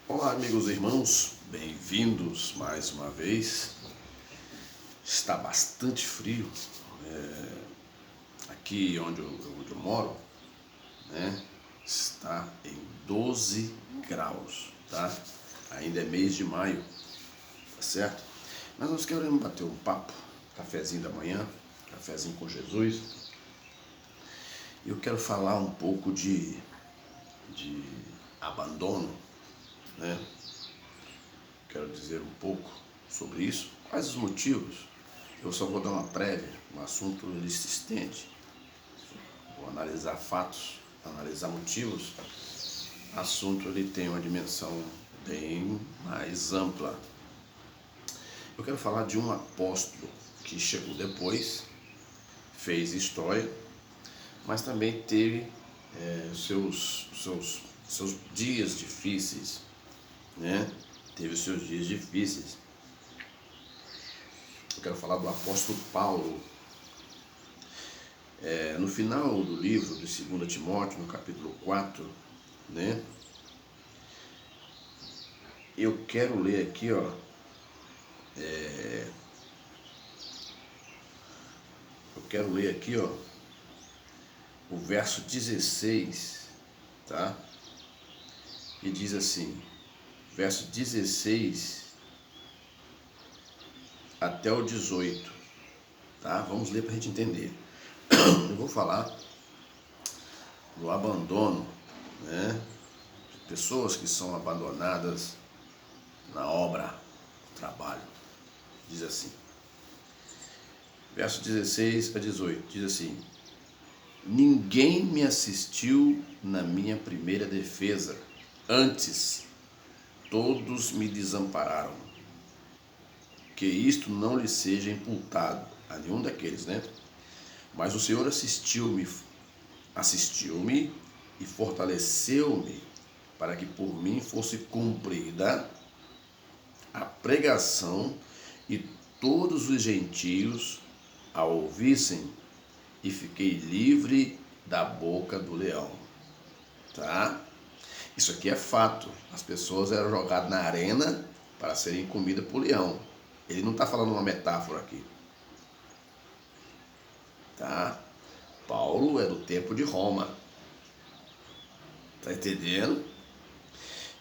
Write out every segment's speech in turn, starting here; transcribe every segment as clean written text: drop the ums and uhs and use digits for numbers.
Olá, amigos e irmãos, bem-vindos mais uma vez. Está bastante frio aqui onde eu moro, né? Está em 12 graus, tá? Ainda é mês de maio, tá certo? Mas nós queremos bater um papo, cafezinho da manhã, cafezinho com Jesus. E eu quero falar um pouco de abandono, né? Quero dizer um pouco sobre isso. Quais os motivos? Eu só vou dar uma prévia, um assunto ele se estende. Vou analisar fatos, analisar motivos. O assunto ele tem uma dimensão bem mais ampla. Eu quero falar de um apóstolo que chegou depois, fez história, mas também teve seus dias difíceis, né? Teve os seus dias difíceis. Eu quero falar do apóstolo Paulo. No final do livro de 2 Timóteo, no capítulo 4, né? Eu quero ler aqui, ó. Eu quero ler aqui, ó, o verso 16, tá? E diz assim, verso 16 até o 18, tá? Vamos ler para a gente entender. Eu vou falar do abandono, né? De pessoas que são abandonadas na obra, no trabalho. Diz assim, verso 16 a 18, diz assim: ninguém me assistiu na minha primeira defesa, antes todos me desampararam. Que isto não lhe seja imputado a nenhum daqueles, né? Mas o Senhor assistiu-me e fortaleceu-me para que por mim fosse cumprida a pregação e todos os gentios a ouvissem, e fiquei livre da boca do leão. Tá? Isso aqui é fato. As pessoas eram jogadas na arena para serem comidas por leão. Ele não está falando uma metáfora aqui. Tá? Paulo é do tempo de Roma. Tá entendendo?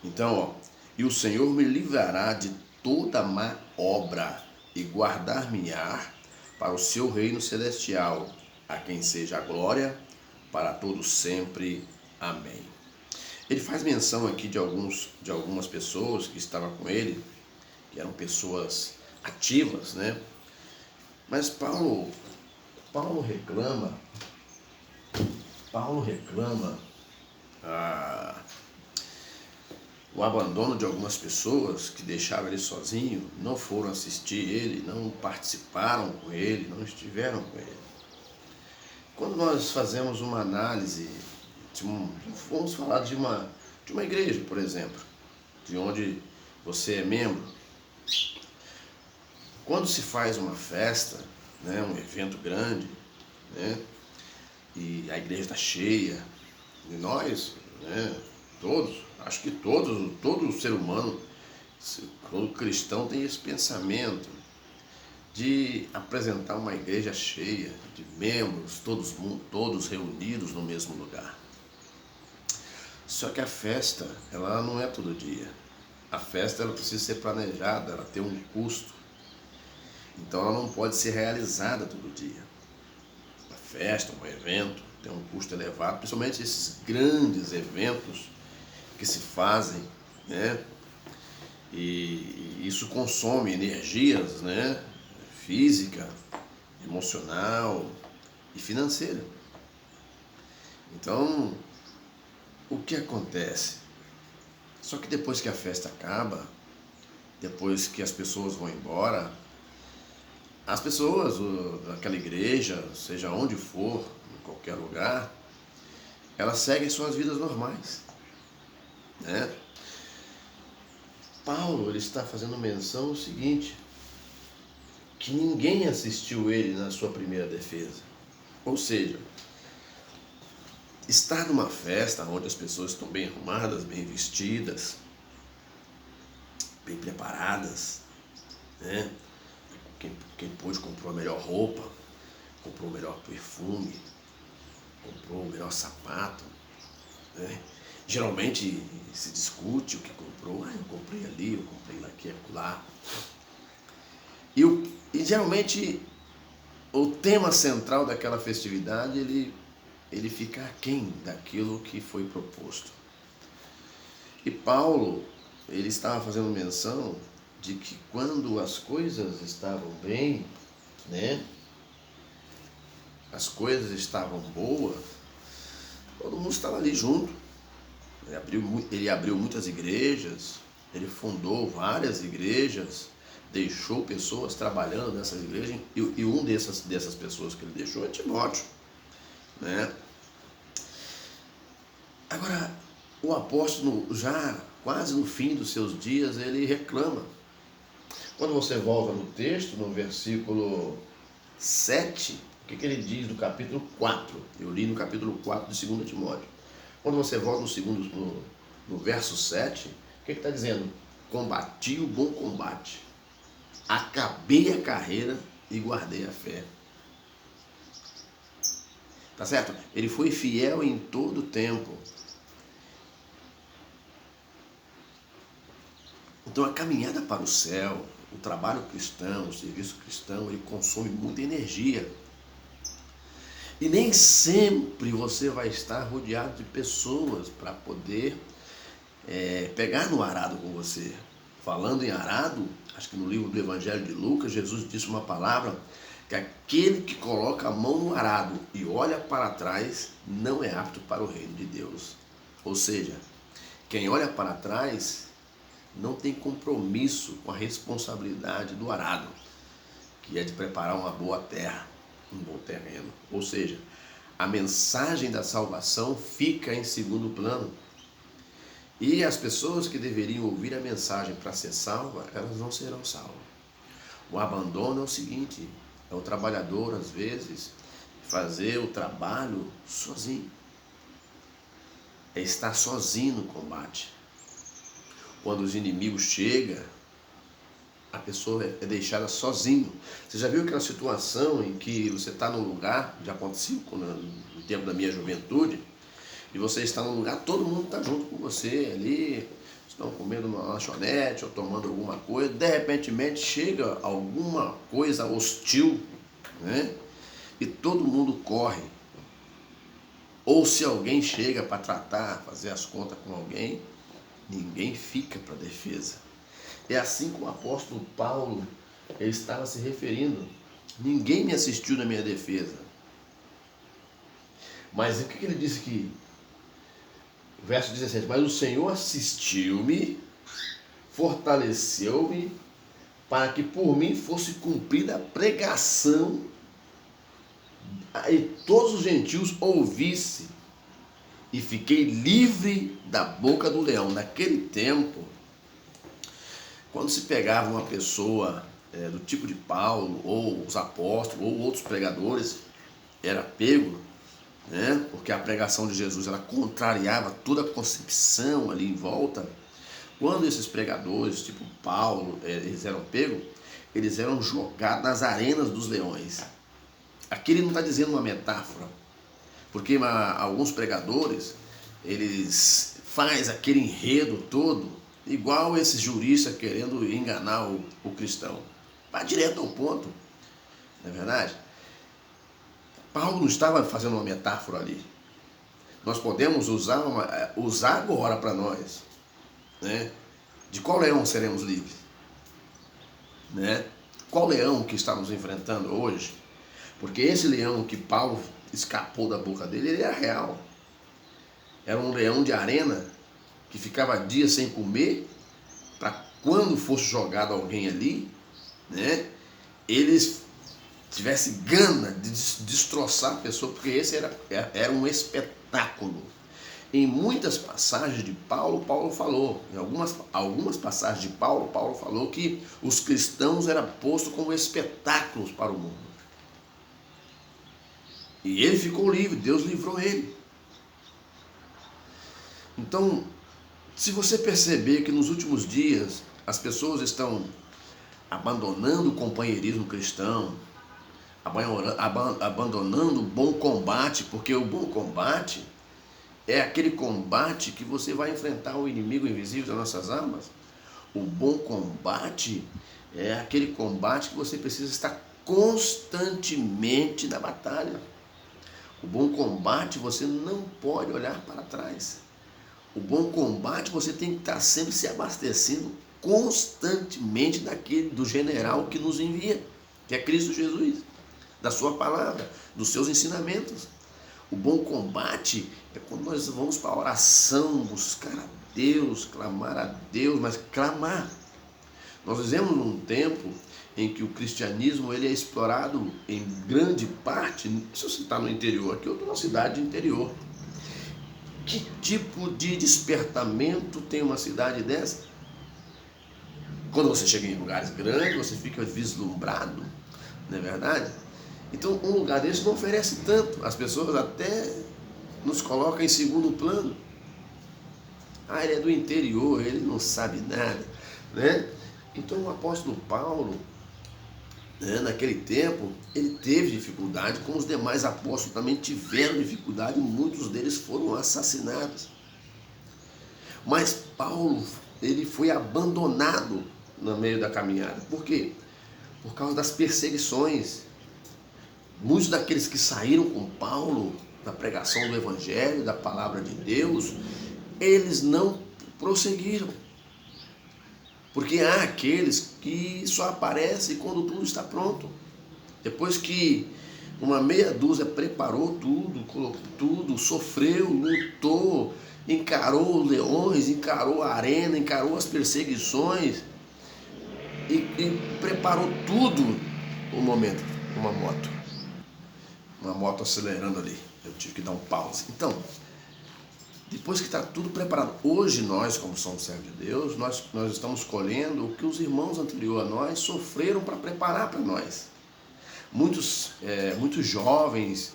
Então, ó, e o Senhor me livrará de toda má obra e guardar-me-á para o seu reino celestial, a quem seja a glória para todos sempre. Amém. Ele faz menção aqui de algumas pessoas que estavam com ele, que eram pessoas ativas, né? Mas Paulo reclama o abandono de algumas pessoas que deixaram ele sozinho, não foram assistir ele, não participaram com ele, não estiveram com ele. Quando nós fazemos uma análise, vamos falar de uma igreja, por exemplo, de onde você é membro. Quando se faz uma festa, né, um evento grande, né, e a igreja está cheia, e nós, né, todos, acho que todo ser humano, todo cristão tem esse pensamento de apresentar uma igreja cheia, de membros, todos reunidos no mesmo lugar. Só que a festa, ela não é todo dia. A festa, ela precisa ser planejada, ela tem um custo. Então ela não pode ser realizada todo dia. A festa, um evento, tem um custo elevado, principalmente esses grandes eventos que se fazem, né? E isso consome energias, né? Física, emocional e financeira. Então, o que acontece? Só que depois que a festa acaba, depois que as pessoas vão embora, as pessoas daquela igreja, seja onde for, em qualquer lugar, elas seguem suas vidas normais, né? Paulo, ele está fazendo menção o seguinte, que ninguém assistiu ele na sua primeira defesa. Ou seja, estar numa festa onde as pessoas estão bem arrumadas, bem vestidas, bem preparadas, né? Quem pôde comprou a melhor roupa, comprou o melhor perfume, comprou o melhor sapato, né? Geralmente se discute o que comprou. Eu comprei ali, eu comprei aqui, acolá. E geralmente o tema central daquela festividade, ele fica aquém daquilo que foi proposto. E Paulo, ele estava fazendo menção de que quando as coisas estavam bem, né? As coisas estavam boas, todo mundo estava ali junto. Ele abriu muitas igrejas, ele fundou várias igrejas, deixou pessoas trabalhando nessas igrejas, e um dessas pessoas que ele deixou é Timóteo, né? Agora, o apóstolo, já quase no fim dos seus dias, ele reclama. Quando você volta no texto, no versículo 7, o que ele diz no capítulo 4? Eu li no capítulo 4 de 2 Timóteo. Quando você volta no verso 7, o que está dizendo? Combati o bom combate, acabei a carreira e guardei a fé. Tá certo? Ele foi fiel em todo o tempo. Então a caminhada para o céu, o trabalho cristão, o serviço cristão, ele consome muita energia. E nem sempre você vai estar rodeado de pessoas para poder pegar no arado com você. Falando em arado, acho que no livro do Evangelho de Lucas, Jesus disse uma palavra que aquele que coloca a mão no arado e olha para trás não é apto para o reino de Deus. Ou seja, quem olha para trás não tem compromisso com a responsabilidade do arado, que é de preparar uma boa terra, um bom terreno. Ou seja, a mensagem da salvação fica em segundo plano. E as pessoas que deveriam ouvir a mensagem para ser salva, elas não serão salvas. O abandono é o seguinte: é o trabalhador, às vezes, fazer o trabalho sozinho. É estar sozinho no combate. Quando os inimigos chegam, a pessoa é deixada sozinho. Você já viu aquela situação em que você está num lugar, já aconteceu no tempo da minha juventude, e você está num lugar, todo mundo está junto com você ali, estão comendo uma lanchonete ou tomando alguma coisa, de repente chega alguma coisa hostil, né? E todo mundo corre. Ou se alguém chega para tratar, fazer as contas com alguém, ninguém fica para defesa. É assim que o apóstolo Paulo ele estava se referindo. Ninguém me assistiu na minha defesa. Mas o que ele disse aqui? Verso 17. Mas o Senhor assistiu-me, fortaleceu-me, para que por mim fosse cumprida a pregação e todos os gentios ouvissem. E fiquei livre da boca do leão. Naquele tempo, quando se pegava uma pessoa do tipo de Paulo, ou os apóstolos, ou outros pregadores, era pego, né? Porque a pregação de Jesus ela contrariava toda a concepção ali em volta. Quando esses pregadores, tipo Paulo, eles eram pegos, eles eram jogados nas arenas dos leões. Aqui ele não está dizendo uma metáfora, porque alguns pregadores, eles fazem aquele enredo todo, igual esses juristas querendo enganar o cristão. Vai direto ao ponto, não é verdade? Paulo não estava fazendo uma metáfora ali. Nós podemos usar agora para nós, né? De qual leão seremos livres? Né? Qual leão que está nos enfrentando hoje? Porque esse leão que Paulo escapou da boca dele, ele era real. Era um leão de arena que ficava dias sem comer, para quando fosse jogado alguém ali, né, eles tivessem gana de destroçar a pessoa, porque esse era um espetáculo. Em muitas passagens de Paulo falou, em algumas passagens de Paulo falou que os cristãos eram postos como espetáculos para o mundo. E ele ficou livre, Deus livrou ele. Então, se você perceber que nos últimos dias As pessoas estão abandonando o companheirismo cristão, abandonando o bom combate, porque o bom combate é aquele combate que você vai enfrentar o inimigo invisível das nossas almas. O bom combate é aquele combate que você precisa estar constantemente na batalha. O bom combate você não pode olhar para trás. O bom combate você tem que estar sempre se abastecendo constantemente do general que nos envia, que é Cristo Jesus, da sua palavra, dos seus ensinamentos. O bom combate é quando nós vamos para a oração, buscar a Deus, clamar a Deus, mas clamar. Nós vivemos num tempo em que o cristianismo ele é explorado em grande parte. Se você está no interior, aqui eu estou numa cidade interior. Que tipo de despertamento tem uma cidade dessa? Quando você chega em lugares grandes, você fica vislumbrado, não é verdade? Então, um lugar desse não oferece tanto. As pessoas até nos colocam em segundo plano. Ah, ele é do interior, ele não sabe nada, né? Então, o apóstolo Paulo, né, naquele tempo, ele teve dificuldade, como os demais apóstolos também tiveram dificuldade, muitos deles foram assassinados. Mas Paulo, ele foi abandonado no meio da caminhada. Por quê? Por causa das perseguições. Muitos daqueles que saíram com Paulo na pregação do Evangelho, da palavra de Deus, eles não prosseguiram. Porque há aqueles que só aparecem quando tudo está pronto. Depois que uma meia dúzia preparou tudo, colocou tudo, sofreu, lutou, encarou os leões, encarou a arena, encarou as perseguições e preparou tudo, um momento, uma moto acelerando ali, eu tive que dar um pause. Então, depois que está tudo preparado, hoje nós, como somos servos de Deus, nós estamos colhendo o que os irmãos anterior a nós sofreram para preparar para nós. Muitos jovens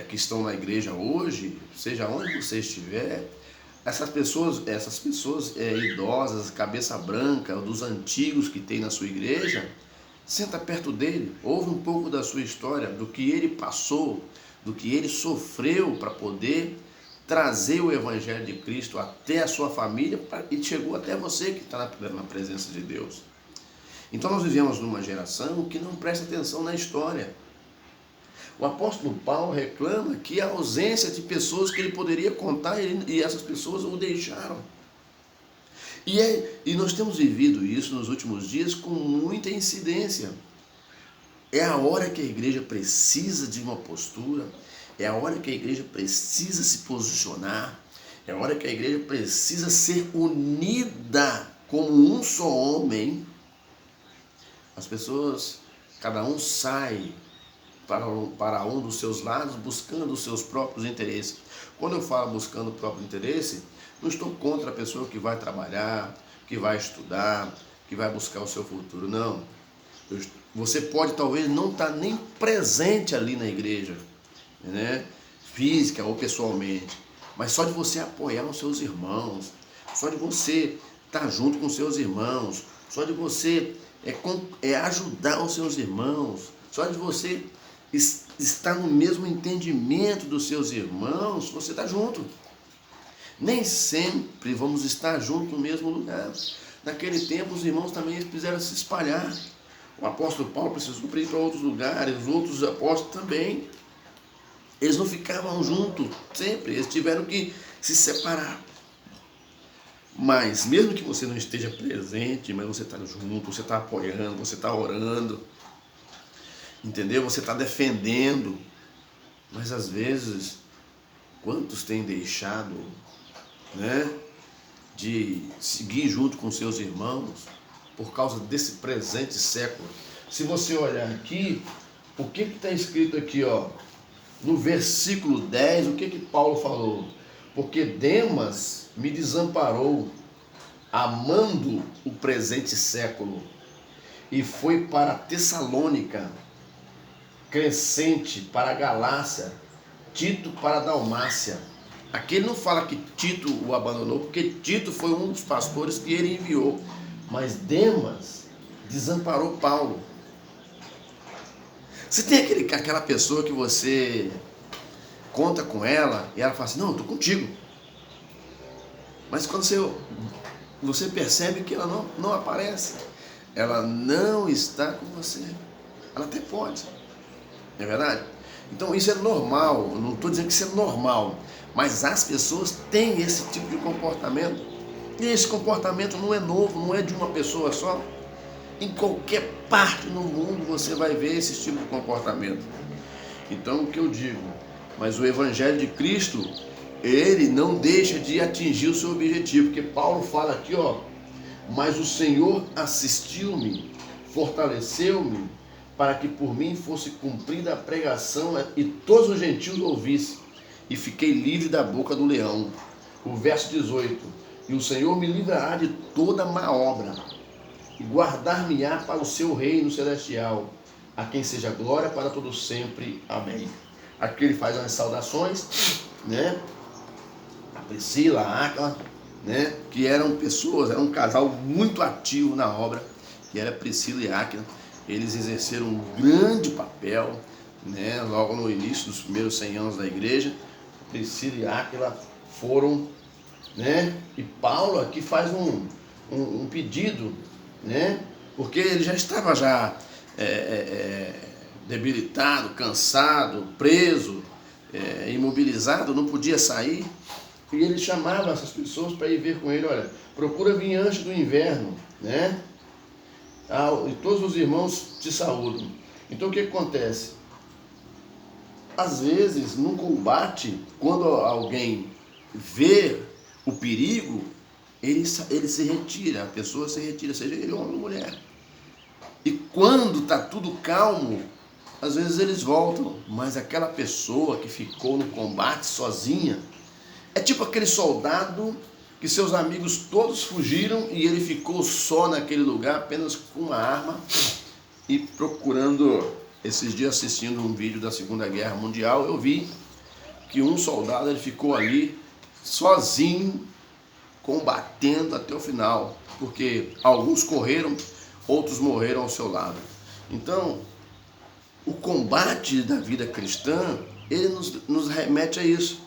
que estão na igreja hoje, seja onde você estiver, essas pessoas idosas, cabeça branca, dos antigos que tem na sua igreja, senta perto dele, ouve um pouco da sua história, do que ele passou, do que ele sofreu para poder trazer o Evangelho de Cristo até a sua família e chegou até você que está na presença de Deus. Então nós vivemos numa geração que não presta atenção na história. O apóstolo Paulo reclama que a ausência de pessoas que ele poderia contar e essas pessoas o deixaram. E nós temos vivido isso nos últimos dias com muita incidência. É a hora que a igreja precisa de uma postura, é a hora que a igreja precisa se posicionar, é a hora que a igreja precisa ser unida como um só homem. As pessoas, cada um sai para um dos seus lados buscando os seus próprios interesses. Quando eu falo buscando o próprio interesse, não estou contra a pessoa que vai trabalhar, que vai estudar, que vai buscar o seu futuro, não. Você pode talvez não estar nem presente ali na igreja, né? Física ou pessoalmente, mas só de você apoiar os seus irmãos, só de você estar junto com os seus irmãos, só de você ajudar os seus irmãos, só de você estar no mesmo entendimento dos seus irmãos, você está junto. Nem sempre vamos estar juntos no mesmo lugar. Naquele tempo os irmãos também quiseram se espalhar. O apóstolo Paulo precisou ir para outros lugares, os outros apóstolos também. Eles não ficavam juntos sempre, eles tiveram que se separar. Mas mesmo que você não esteja presente, mas você está junto, você está apoiando, você está orando, entendeu? Você está defendendo. Mas às vezes, quantos têm deixado, né, de seguir junto com seus irmãos por causa desse presente século? Se você olhar aqui, o que está escrito aqui, ó, no versículo 10, o que Paulo falou? Porque Demas me desamparou, amando o presente século, e foi para Tessalônica, Crescente para a Galácia, Tito para a Dalmácia. Aqui ele não fala que Tito o abandonou, porque Tito foi um dos pastores que ele enviou Mas Demas desamparou Paulo. Você tem aquela pessoa que você conta com ela e ela fala assim, não, eu estou contigo. Mas quando você percebe que ela não aparece, ela não está com você. Ela até pode, não é verdade? Então isso é normal, eu não estou dizendo que isso é normal, mas as pessoas têm esse tipo de comportamento. E esse comportamento não é novo, não é de uma pessoa só. Em qualquer parte no mundo você vai ver esse tipo de comportamento. Então o que eu digo, mas o Evangelho de Cristo, ele não deixa de atingir o seu objetivo, porque Paulo fala aqui, mas o Senhor assistiu-me, fortaleceu-me, para que por mim fosse cumprida a pregação e todos os gentios ouvissem, e fiquei livre da boca do leão. O verso 18, e o Senhor me livrará de toda má obra, e guardar-me-á para o seu reino celestial, a quem seja glória para todos sempre. Amém. Aqui ele faz umas saudações, né? A Priscila, a Áquila, né? Que eram pessoas, era um casal muito ativo na obra, que era Priscila e Áquila. Eles exerceram um grande papel, né? Logo no início dos primeiros 100 anos da igreja. Priscila e Áquila foram, né? E Paulo aqui faz um pedido, né? Porque ele já estava debilitado, cansado, preso, imobilizado, não podia sair. E ele chamava essas pessoas para ir ver com ele, olha, procura vir antes do inverno, né? E todos os irmãos te saúdam. Então o que acontece? Às vezes, num combate, quando alguém vê o perigo, ele se retira, a pessoa se retira, seja ele homem ou mulher. E quando está tudo calmo, às vezes eles voltam, mas aquela pessoa que ficou no combate sozinha, é tipo aquele soldado que seus amigos todos fugiram e ele ficou só naquele lugar, apenas com uma arma e procurando. Esses dias assistindo um vídeo da Segunda Guerra Mundial, eu vi que um soldado ele ficou ali sozinho, combatendo até o final, porque alguns correram, outros morreram ao seu lado. Então, o combate da vida cristã, ele nos remete a isso.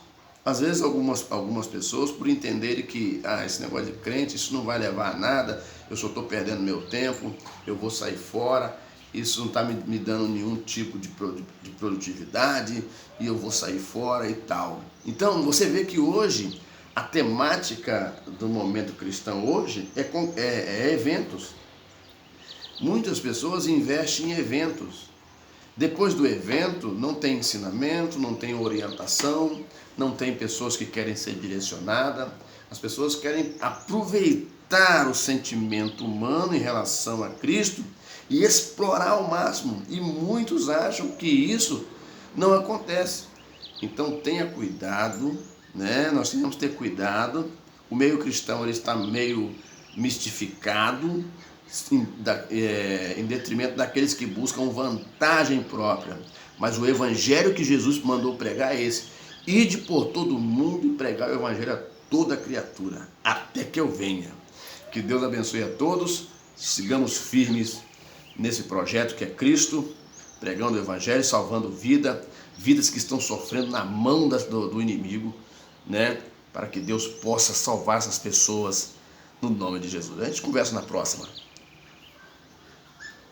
Às vezes algumas pessoas, por entenderem que esse negócio de crente, isso não vai levar a nada, eu só estou perdendo meu tempo, eu vou sair fora, isso não está me dando nenhum tipo de produtividade e eu vou sair fora e tal. Então você vê que hoje a temática do momento cristão hoje é eventos. Muitas pessoas investem em eventos. Depois do evento não tem ensinamento, não tem orientação, não tem pessoas que querem ser direcionadas. As pessoas querem aproveitar o sentimento humano em relação a Cristo e explorar ao máximo. E muitos acham que isso não acontece. Então tenha cuidado, né? Nós temos que ter cuidado. O meio cristão ele está meio mistificado, em detrimento daqueles que buscam vantagem própria. Mas o evangelho que Jesus mandou pregar é esse: ide por todo mundo e pregar o evangelho a toda criatura, até que eu venha. Que Deus abençoe a todos, sigamos firmes nesse projeto que é Cristo, pregando o evangelho, salvando vidas que estão sofrendo na mão do inimigo, né? Para que Deus possa salvar essas pessoas no nome de Jesus. A gente conversa na próxima.